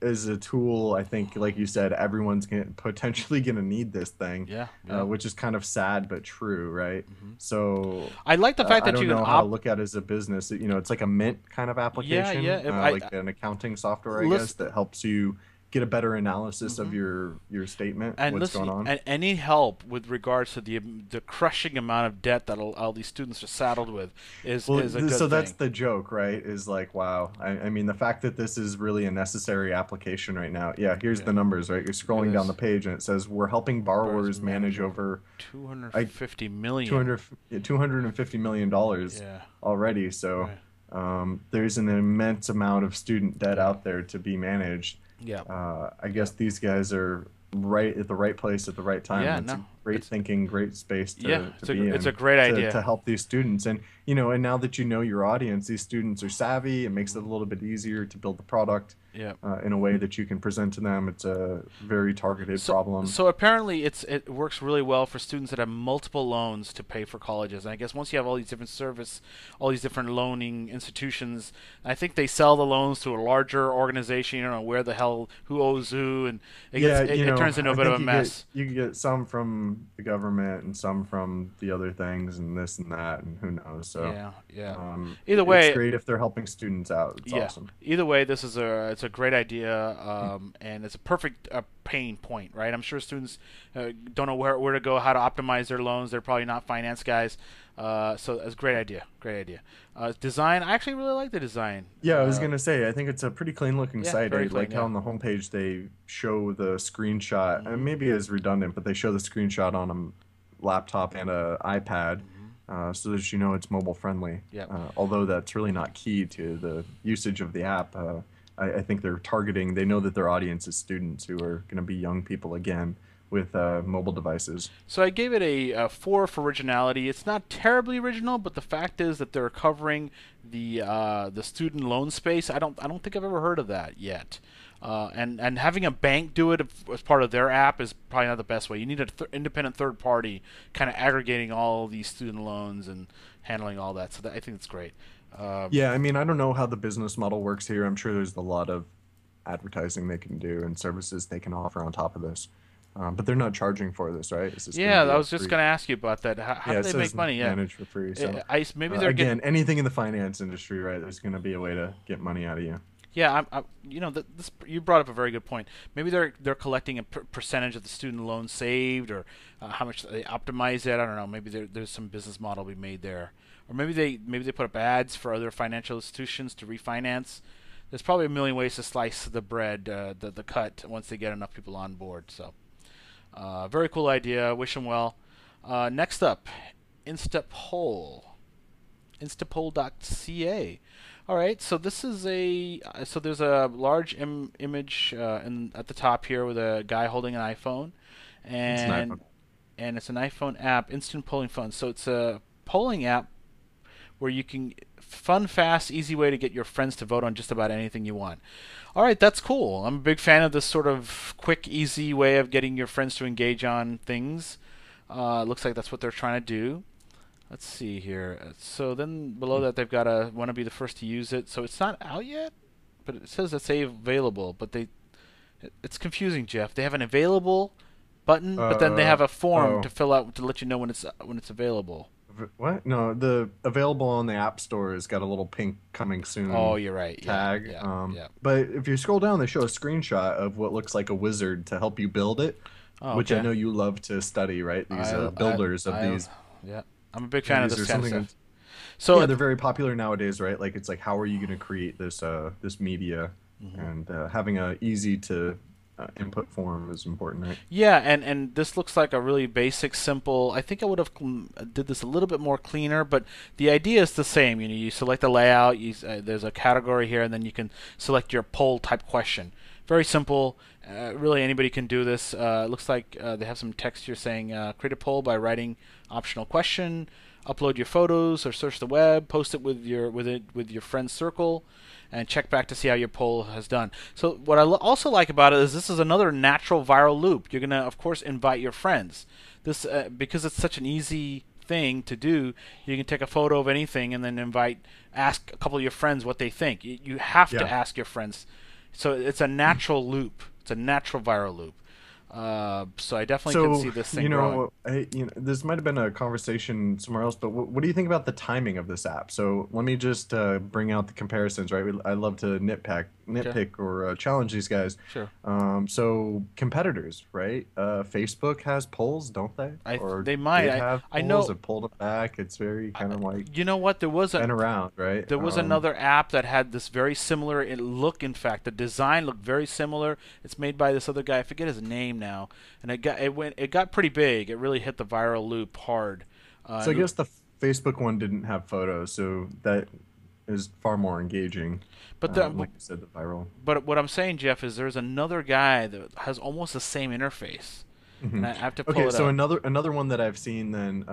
as a tool, I think, like you said, everyone's potentially going to need this thing, Yeah. which is kind of sad but true, right? Mm-hmm. So I like the fact I that you don't can know how to look at it as a business. It's like a Mint kind of application, Yeah. like an accounting software, I guess, that helps you get a better analysis of your statement, and what's going on. And any help with regards to the crushing amount of debt that all these students are saddled with is a good So thing. that's the joke, right? Is like, wow. I mean, the fact that this is really a necessary application right now. Yeah, here's the numbers, right? You're scrolling down the page and it says we're helping borrowers manage over 250 million. 250 million dollars already. So there's an immense amount of student debt out there to be managed. Yeah. I guess these guys are right at the right place at the right time. Yeah, it's a great thinking, great space to be in. It's a great idea to help these students. And and now that you know your audience, these students are savvy. It makes it a little bit easier to build the product in a way that you can present to them. It's a very targeted problem. So apparently it works really well for students that have multiple loans to pay for colleges. And I guess once you have all these different all these different loaning institutions, I think they sell the loans to a larger organization. You don't know where the hell who owes who, and it turns into a bit of a mess. You get some from the government and some from the other things and this and that, and who knows. So either way, it's great if they're helping students out. It's awesome. Either way, it's a great idea, and it's a perfect pain point, right? I'm sure students don't know where to go, how to optimize their loans. They're probably not finance guys, so it's a great idea. Design, I actually really like the design. Yeah, I was gonna say, I think it's a pretty clean looking site. I very clean, like how on the homepage they show the screenshot, and maybe it's redundant, but they show the screenshot on a laptop and a iPad. So that it's mobile friendly. Although that's really not key to the usage of the app. I think they know that their audience is students who are going to be young people again with mobile devices. So I gave it a 4 for originality. It's not terribly original, but the fact is that they're covering the student loan space. I don't think I've ever heard of that yet. And having a bank do it as part of their app is probably not the best way. You need an independent third party kind of aggregating all these student loans and handling all that. So I think it's great. Yeah, I mean, I don't know how the business model works here. I'm sure there's a lot of advertising they can do and services they can offer on top of this. But they're not charging for this, right? I was just going to ask you about that. How do they make money? Manage for free. So maybe they're again, anything in the finance industry, right? There's going to be a way to get money out of you. Yeah, you brought up a very good point. Maybe they're collecting a percentage of the student loan saved, or how much they optimize it. I don't know. Maybe there's some business model to be made there, or maybe they put up ads for other financial institutions to refinance. There's probably a million ways to slice the bread, the cut once they get enough people on board. So, very cool idea. Wish them well. Next up, InstepWhole. instapoll.ca. All right, so this is so there's a large image at the top here with a guy holding an iPhone, It's an and iPhone. it's an iPhone app, instant polling fun. So it's a polling app where you can fun, fast, easy way to get your friends to vote on just about anything you want. All right, that's cool. I'm a big fan of this sort of quick, easy way of getting your friends to engage on things. Looks like that's what they're trying to do. Let's see here. So then below that they've got a want to be the first to use it. So it's not out yet, but it says it's available. But it's confusing, Jeff. They have an available button, but then they have a form to Oh, fill out to let you know when it's available. what? No, the available on the App Store has got a little pink coming Oh, soon you're right. Yeah, tag. yeah, yeah. But if you scroll down, they show a screenshot of what looks like a wizard to help you build it, Oh, which I okay. know you love to study, right? These I, builders of I, these. yeah. I'm a big fan of These this are kind of something. stuff. So, Yeah, they're very popular nowadays, right? Like it's like how are you going to create this media, and having a easy to input form is important, right? yeah, and this looks like a really basic, simple. I think I would have did this a little bit more cleaner, but the idea is the same. You know, you select the layout. There's a category here, and then you can select your poll type question. Very simple. Really, anybody can do this. It looks like they have some text here saying create a poll by writing optional question, upload your photos or search the web, post it with your friend's circle, and check back to see how your poll has done. So what I also like about it is this is another natural viral loop. You're gonna of course invite your friends. This because it's such an easy thing to do. You can take a photo of anything and then ask a couple of your friends what they think. You have to Yeah. ask your friends. So it's a natural loop. It's a natural viral loop. So I definitely can see So, this thing growing. this might have been a conversation somewhere else, but what do you think about the timing of this app? So let me just bring out the comparisons, right? I love to Okay, nitpick or challenge these guys. sure. So competitors, right? Facebook has polls, don't they? Or They might. did have I polls, know. have pulled it back. It's very kind of like You know what? been around, right? There was another app that had this very similar look. In fact, the design looked very similar. It's made by this other guy. I forget his name now. And it got pretty big. It really hit the viral loop hard. So I guess the Facebook one didn't have photos, so that is far more engaging. but Like you said, the viral. what I'm saying, Jeff, is there's another guy that has almost the same interface, Hmm. and I have to pull Okay, it so up. another one that I've seen then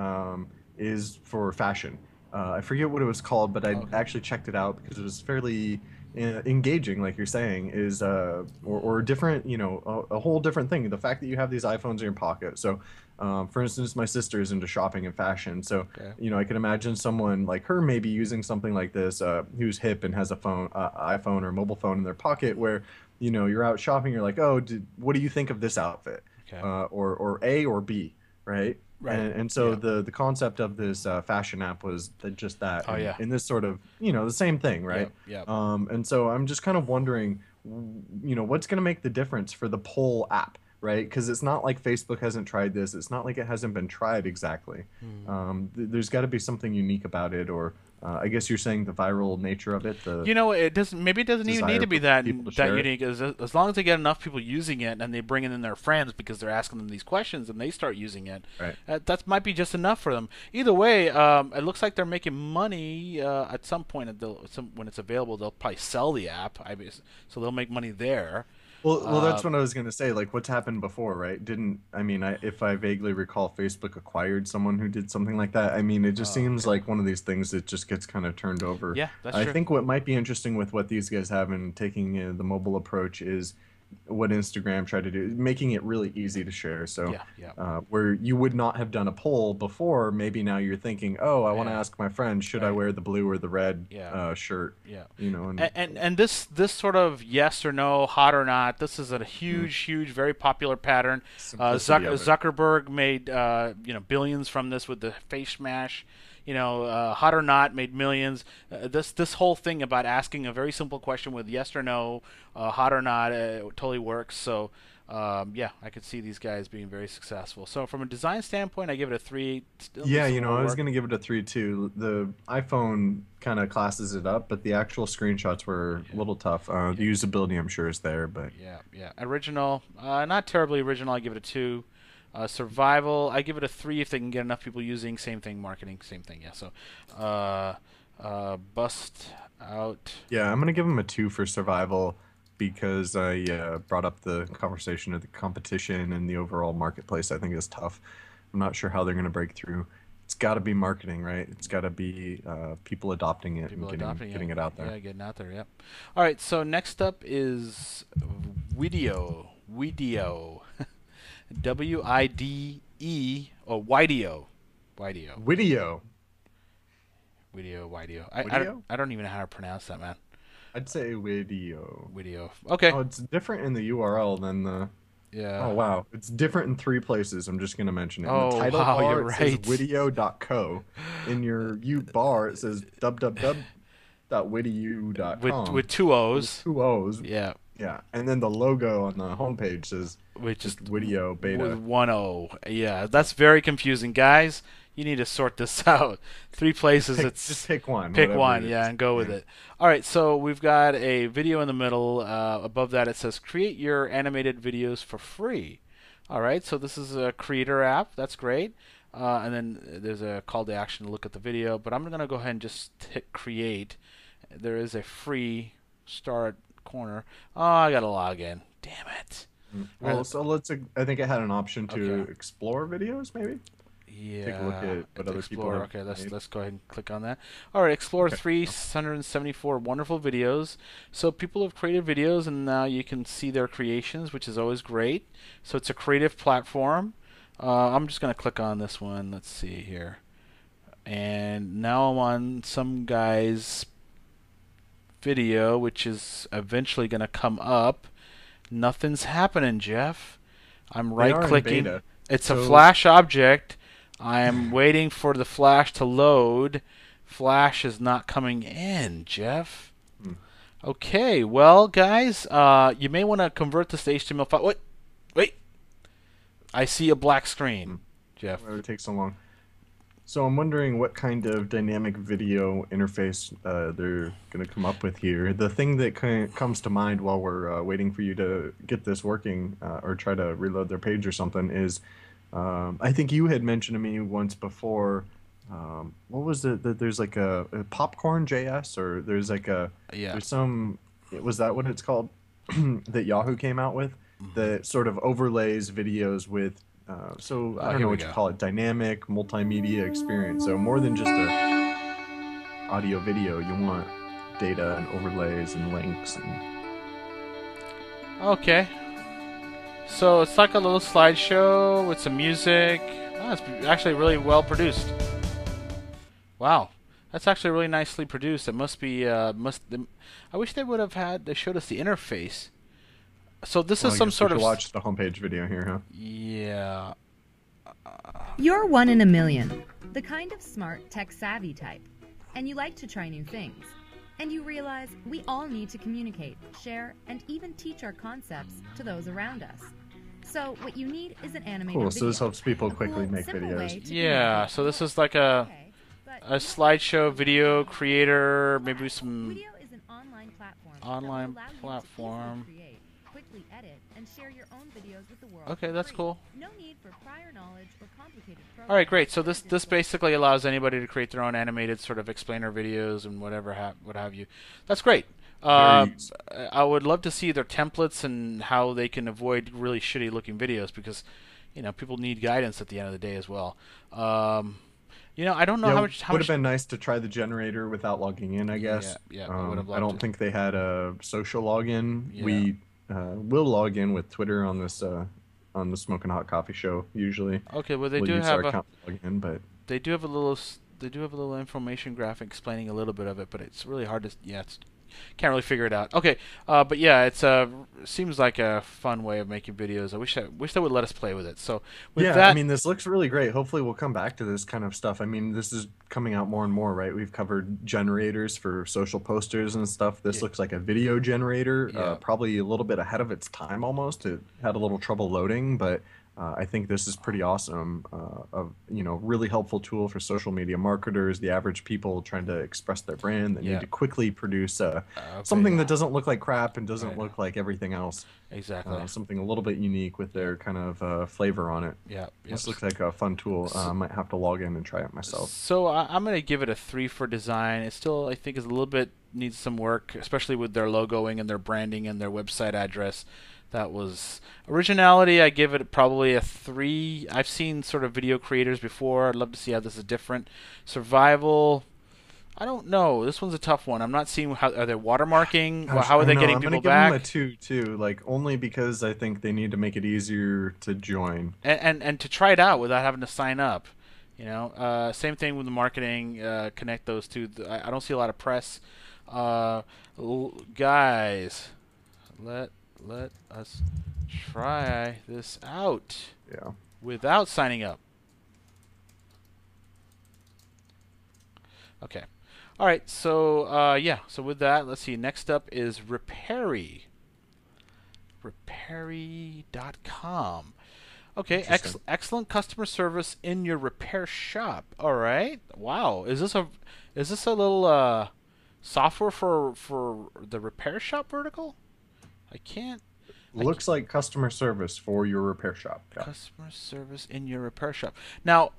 is for fashion. I forget what it was called, but I Okay. actually checked it out because it was fairly engaging, like you're saying, is or different, a whole different thing. The fact that you have these iPhones in your pocket. So, for instance, my sister is into shopping and fashion, so Okay. I can imagine someone like her maybe using something like this, who's hip and has a iPhone or mobile phone in their pocket, where you're out shopping, you're like, oh, what do you think of this outfit? Okay. Or A or B, right? Right. And so Yeah. the concept of this fashion app was just that, Oh and yeah. in this sort of the same thing, right? Yep. Yep. And so I'm just kind of wondering, what's going to make the difference for the poll app, right? Because it's not like Facebook hasn't tried this. It's not like it hasn't been tried exactly. Hmm. There's got to be something unique about it, or I guess you're saying the viral nature of it, the You know, it doesn't. Maybe it doesn't even need desire to be for that people to that share it. unique. As long as they get enough people using it and they bring in their friends because they're asking them these questions and they start using it, Right. that might be just enough for them. Either way, it looks like they're making money at some point. When it's available, they'll probably sell the app. So they'll make money there. Well, Uh, that's what I was gonna say. Like, what's happened before, right? Didn't I mean, if I vaguely recall, Facebook acquired someone who did something like that. I mean, it just seems okay. like one of these things that just gets kind of turned over. Yeah, that's I true. think what might be interesting with what these guys have in taking the mobile approach is what Instagram tried to do, making it really easy to share. So, Yeah. Yeah. where you would not have done a poll before, maybe now you're thinking, oh, I want to Yeah. ask my friend, should I Right. wear the blue or the red Yeah. shirt? Yeah. And And this sort of yes or no, hot or not, this is a mm, huge, very popular pattern. simplicity of it. Zuckerberg made billions from this with the face smash. Hot or not made millions. This whole thing about asking a very simple question with yes or no, hot or not, totally works. So. Yeah, I could see these guys being very successful. So from a design standpoint, I give it a 3. Still needs Yeah, some more I was work. gonna give it a 3 too. The iPhone kind of classes it up, but the actual screenshots were a Yeah. little tough. The usability, I'm sure, is there, but Yeah, yeah. Original, not terribly original. I give it a 2. Survival, I give it a 3 if they can get enough people using. Same thing. Marketing, same thing. Yeah. So, bust out. Yeah, I'm gonna give them a 2 for survival because I brought up the conversation of the competition and the overall marketplace. I think is tough. I'm not sure how they're gonna break through. It's got to be marketing, right? It's got to be people adopting it People and getting it out there. Yeah, getting out there. Yep. All right. So next up is video. W-I-D-E or Wideo. Video. Wideo. Wideo? I don't even know how to pronounce that, man. I'd say video. Wideo. Okay. Oh, it's different in the URL than the. Yeah. Oh wow, it's different in 3 places. I'm just gonna mention it. In Oh, the title wow, bar, you're it says right. Wideo.co. In your U bar, it says www.wideo.com. With 2 O's. 2 O's. Yeah. Yeah, and then the logo on the homepage says Which is just Wideo Beta. with 1 O. Yeah, that's very confusing, guys. You need to sort this out. 3 places. Just pick one. Pick whatever one, it yeah, is. and go with it. All right, so we've got a video in the middle. Above that, it says create your animated videos for free. All right, so this is a creator app. That's great. And then there's a call to action to look at the video. But I'm going to go ahead and just hit create. There is a free start corner. Oh, I got to log in. Damn it. Well, Right. so let's. I think it had an option to Okay. explore videos, maybe. Yeah. Take a look at what other people Explore. have Okay, made. let's go ahead and click on that. All right, explore Okay. 374 wonderful videos. So people have created videos, and now you can see their creations, which is always great. So it's a creative platform. I'm just gonna click on this one. Let's see here, and now I'm on some guy's video, which is eventually gonna come up. Nothing's happening, Jeff. I'm They are in right-clicking. beta. It's a So- Flash object. I am waiting for the Flash to load. Flash is not coming in, Jeff. Hmm. Okay, well, guys, you may want to convert this to HTML file. Wait. I see a black screen, Jeff. Why would it take so long? So I'm wondering what kind of dynamic video interface they're going to come up with here. The thing that comes to mind while we're waiting for you to get this working or try to reload their page or something is, I think you had mentioned to me once before, what was it, that there's like a popcorn JS, or there's like there's some, was that what it's called, that Yahoo came out with, that sort of overlays videos with, so I don't here know we what you go. call it, dynamic multimedia experience. So more than just a audio video, you want data and overlays and links and Okay. So it's like a little slideshow with some music. Oh, it's actually really well produced. Wow. That's actually really nicely produced. It must be I wish they would have they showed us the interface. So this well, is I some guess we sort could of watch the homepage video here, huh? yeah. You're one in a million, the kind of smart, tech-savvy type, and you like to try new things. And you realize we all need to communicate, share, and even teach our concepts to those around us. So what you need is an animated Cool, video. so this helps people A quickly cool, make simple videos. way to Yeah, communicate. so this is like a Okay, but slideshow video creator, maybe some Video is an online platform that Online will allow you to platform. easily create, quickly edit, and share your own videos with the world. Okay, for that's free. cool. No need for prior knowledge or complicated All right, programs great. So or this digital basically allows anybody to create their own animated sort of explainer videos and what have you. That's great. Very useful. I would love to see their templates and how they can avoid really shitty looking videos because, people need guidance at the end of the day as well. I don't know Yeah, how would much. have been nice to try the generator without logging in, I guess. Yeah, I would have I loved don't to. think they had a social login. Yeah. We will log in with Twitter on this on the Smoking Hot Coffee show usually. Okay, well they We'll do use have our a account to log in, but they do have a little information graphic explaining a little bit of it, but it's really hard to can't really figure it out. Okay, but yeah, it's seems like a fun way of making videos. I wish they would let us play with it. So with yeah, that, I mean, this looks really great. Hopefully, we'll come back to this kind of stuff. I mean, this is coming out more and more, right? We've covered generators for social posters and stuff. This Yeah. looks like a video generator, Yeah. probably a little bit ahead of its time almost. It had a little trouble loading, but I think this is pretty awesome. Really helpful tool for social media marketers, the average people trying to express their brand. They Yeah. need to quickly produce Okay. something that doesn't look like crap and doesn't Right. look like everything else. Exactly. Something a little bit unique with their kind of flavor on it. Yeah. This looks like a fun tool. I might have to log in and try it myself. So I'm going to give it a 3 for design. It still, I think, is a little bit needs some work, especially with their logoing and their branding and their website address. That was originality. I give it probably a 3. I've seen sort of video creators before. I'd love to see how this is different. Survival. I don't know. This one's a tough one. I'm not seeing how are they watermarking. Gosh, How are I they know. getting I'm gonna people give them back? a 2 too, like only because I think they need to make it easier to join. And to try it out without having to sign up. Same thing with the marketing. Connect those two. I don't see a lot of press. Guys, let us try this out Yeah. without signing up. Okay. All right. So yeah. So with that, let's see. Next up is RepairE. RepairE.com. Okay, excellent customer service in your repair shop. All right. Wow. Is this a little software for the repair shop vertical? I can't. Looks like customer service for your repair shop. Yeah. Customer service in your repair shop. Now,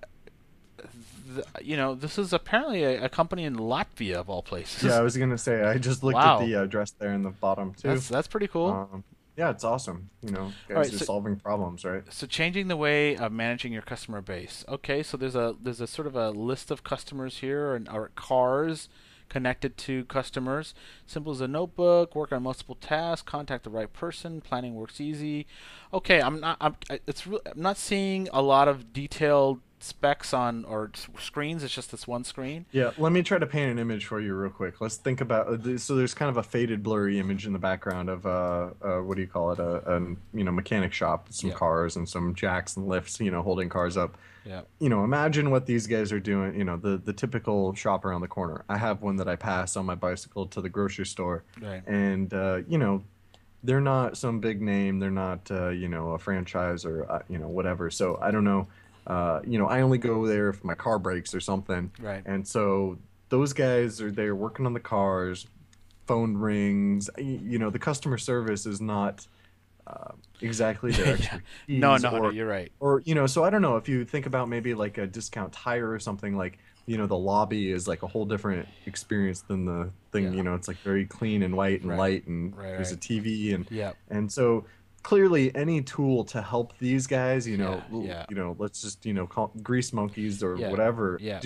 this is apparently a company in Latvia of all places. Yeah, I was gonna say I just looked Wow. at the address there in the bottom too. That's pretty cool. Yeah, it's awesome. Guys right, are so- solving problems, right? So changing the way of managing your customer base. Okay, so there's a sort of a list of customers here or cars connected to customers. Simple as a notebook. Work on multiple tasks. Contact the right person. Planning works easy. Okay, I'm not seeing a lot of detailed specs on or screens. It's just this one screen. Yeah, let me try to paint an image for you real quick. Let's think about so there's kind of a faded, blurry image in the background of what do you call it? A mechanic shop with some Yeah. cars and some jacks and lifts, holding cars up. Yeah. Imagine what these guys are doing. The typical shop around the corner. I have one that I pass on my bicycle to the grocery store, Right. and they're not some big name. They're not a franchise or whatever. So I don't know. I only go there if my car breaks or something. Right. And so those guys are there working on the cars. Phone rings. The customer service is not exactly their expertise. No, or, you're right. Or so I don't know if you think about maybe like a discount tire or something like. The lobby is like a whole different experience than the thing. Yeah. It's like very clean and white and Right. light, and Right, there's a right. TV Yeah. and so clearly any tool to help these guys, Yeah. let's just call grease monkeys or Yeah. whatever, Yeah.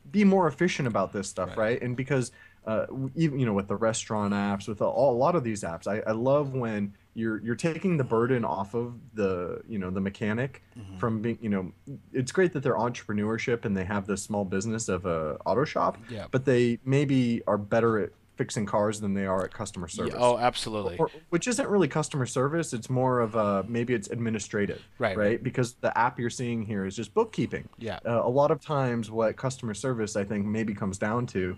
be more efficient about this stuff, Right. right? And because even with the restaurant apps, with a lot of these apps, I love when you're taking the burden off of the the mechanic Mm-hmm. from being it's great that they're entrepreneurship and they have this small business of a auto shop, Yeah. but they maybe are better at fixing cars than they are at customer service. Yeah, oh, absolutely. Which isn't really customer service. It's more of maybe it's administrative, Right. Because the app you're seeing here is just bookkeeping. Yeah. A lot of times what customer service, I think, maybe comes down to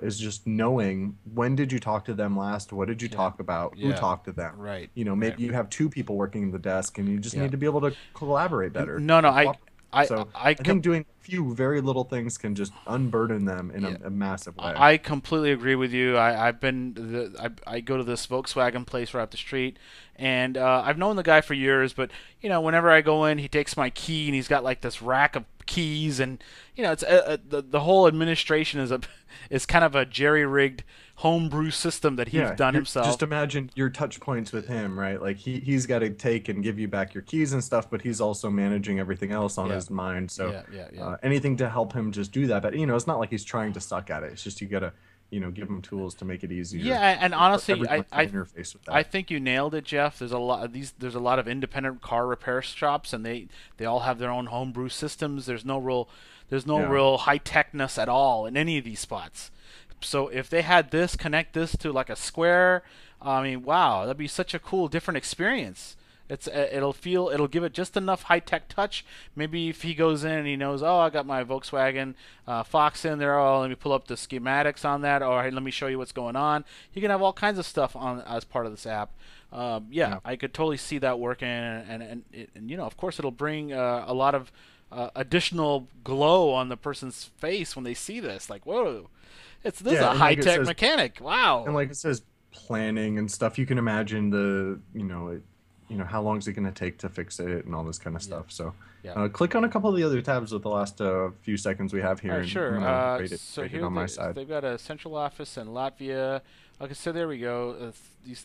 is just knowing when did you talk to them last? What did you talk about? Who Yeah. talked to them? Right. Maybe Right. you have 2 people working in the desk and you just Yeah. need to be able to collaborate better. No, I I think doing a few very little things can just unburden them in a massive way. I completely agree with you. I go to this Volkswagen place right up the street, and I've known the guy for years. But whenever I go in, he takes my key, and he's got like this rack of keys, and it's the whole administration is kind of a jerry-rigged homebrew system that he's done himself. Just imagine your touch points with him, right? Like he's got to take and give you back your keys and stuff, but he's also managing everything else on his mind. So anything to help him just do that. But it's not like he's trying to suck at it. It's just you gotta give him tools to make it easier. Yeah, and honestly, Everyone I can interface with that. I think you nailed it, Jeff. There's a lot of independent car repair shops, and they all have their own homebrew systems. There's no real high techness at all in any of these spots. So if they had this, connect this to like a Square, I mean, wow, that'd be such a cool, different experience. It'll give it just enough high tech touch. Maybe if he goes in and he knows, oh, I got my Volkswagen Fox in there. Oh, let me pull up the schematics on that. Or hey, let me show you what's going on. You can have all kinds of stuff on as part of this app. Yeah, I could totally see that working, and you know, of course, it'll bring a lot of additional glow on the person's face when they see this. Like, whoa, this is Yeah, a and high like it tech says, mechanic. and Wow. like it says, planning and stuff. You can imagine how long is it going to take to fix it and all this kind of Yeah. stuff. So, Yeah. click on a couple of the other tabs with the last few seconds we have All here, right, and I'm sure. gonna rate it, So here on my side. they've got a central office in Latvia. Okay, so there we go.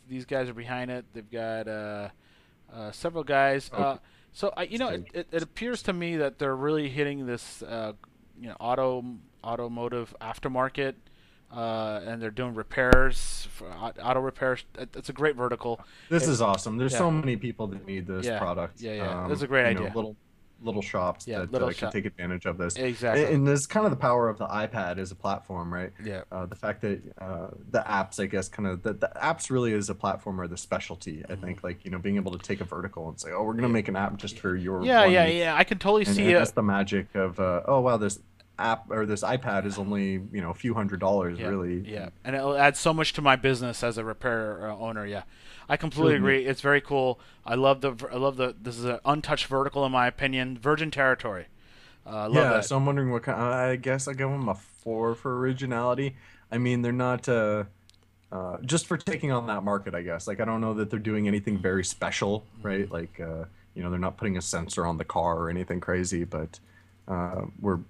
These guys are behind it. They've got several guys. Okay. So you know, it appears to me that they're really hitting this you know, automotive aftermarket, and they're doing repairs for auto repairs. It's a great vertical. This It, is awesome. There's yeah, so many people that need this yeah, product. yeah. That's a great idea. Little shops Yeah, that little can shop. take advantage of this. Exactly. And this is kind of the power of the iPad as a platform, right? Yeah. The fact that the apps, I guess, kind of the apps really is a platform or the specialty. I think, like, being able to take a vertical and say, oh, we're gonna make an app just for your Yeah, one yeah, need. yeah. I can totally see And it. that's the magic of oh wow, this app or this iPad is only a few $100s Yeah, really. yeah, and it'll add so much to my business as a repair owner. Yeah, I completely Really agree. It's very cool. I love the. This is an untouched vertical in my opinion. Virgin territory. Love Yeah, that. so I'm wondering what kind. I guess I give them a 4 for originality. I mean, they're not just for taking on that market. I guess like I don't know that they're doing anything very special, right? Like they're not putting a sensor on the car or anything crazy, but we're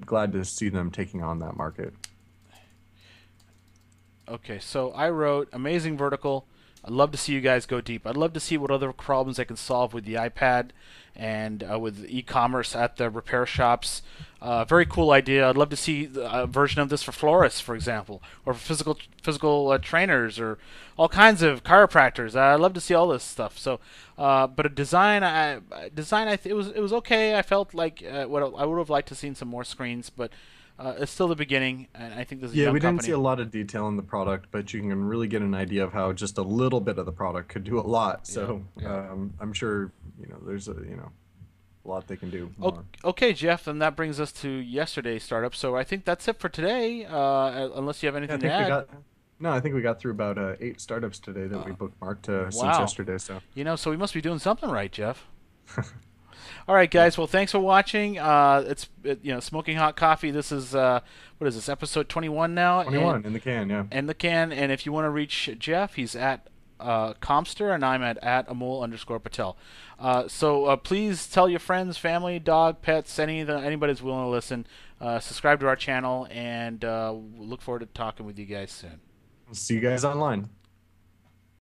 glad to see them taking on that market. Okay, so I wrote amazing vertical. I'd love to see you guys go deep. I'd love to see what other problems I can solve with the iPad and with e-commerce at the repair shops. Very cool idea. I'd love to see a version of this for florists, for example, or for physical trainers, or all kinds of chiropractors. I'd love to see all this stuff. So, but a design, it was okay. I felt like what I would have liked to seen some more screens, but it's still the beginning, and I think this is a Yeah, young we didn't company. see a lot of detail in the product, but you can really get an idea of how just a little bit of the product could do a lot. So yeah. I'm sure there's a lot they can do more. Okay, Jeff, and that brings us to yesterday's startup. So I think that's it for today, unless you have Yeah, I anything to think we add. got. No, I think we got through about 8 startups today that we bookmarked since Wow. yesterday. So You know, so we must be doing something right, Jeff. All right, guys. Well, thanks for watching. Smoking hot coffee. This is what is this, episode 21 now? 21 in the can, yeah. And the can. And if you want to reach Jeff, he's at Comster, and I'm at Amol_Patel. So please tell your friends, family, dog, pets, anybody's willing to listen. Subscribe to our channel, and look forward to talking with you guys soon. See you guys online.